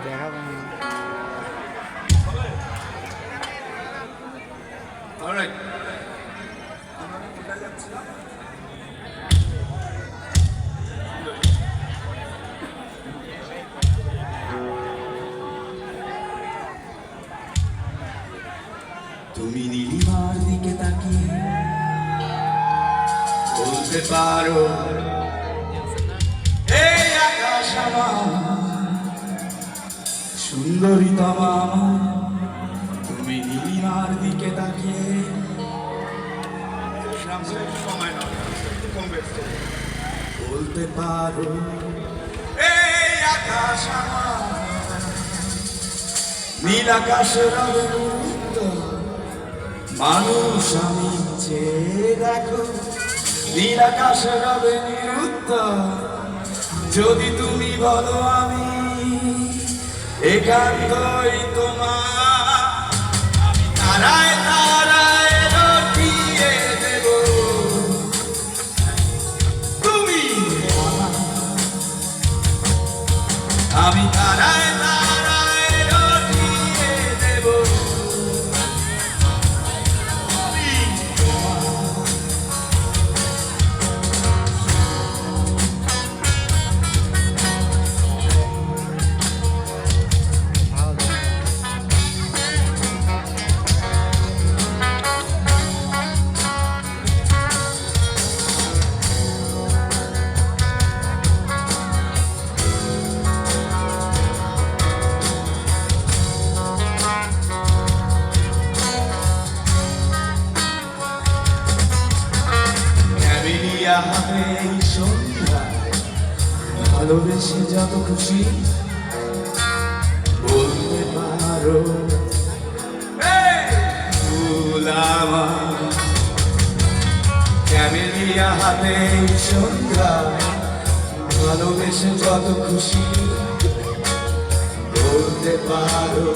দেখাবো না। অলরাইট, তুমি নীলিমার দিকে তাকিয়ে বলতে পারো, এই আকাশ আমার, সুন্দরী তোমা আমার। তুমি নীলিমার দিকে তাকিয়ে বলতে পারো, এই আকাশ আমার, নীল আকাশের উত্তর। মানুষ আমি চেয়ে দেখো, নীল আকাশের উত্তর। যদি তুমি বলো আমি একান্তই তোমার, আমি তারায় তারায় রটিয়ে দেব। তুমি আমি তারায় তারায় রটিয়ে দেব। এই সন্ধ্যা ভালোবেসে যত খুশি বলতে পারো, ফুল আমার ক্যামেলিয়া হাতে এই সন্ধ্যা ভালোবেসে যত খুশি বলতে পারো।